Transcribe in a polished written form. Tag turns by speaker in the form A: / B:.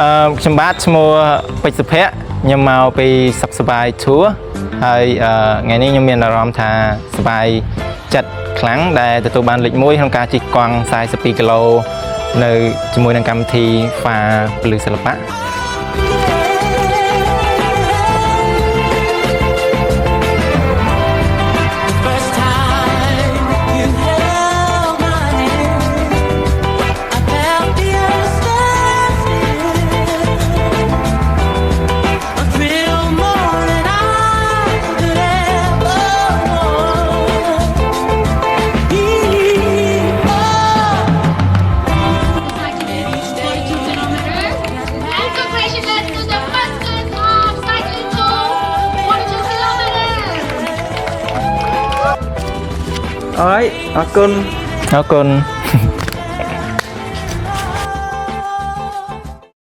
A: ខ្ញុំបាទឈ្មោះពេជ្រសុភ័ក្រខ្ញុំមកពីសុខសប្បាយធួហើយថ្ងៃនេះខ្ញុំមានអារម្មណ៍ថាសប្បាយចិត្តខ្លាំងដែលទទួលបានលេខ1ក្នុងការជិះកង់42គីឡូនៅជាមួយនឹងកម្មវិធី FA ពលិសិល្បៈ
B: Ôi, con.
A: Con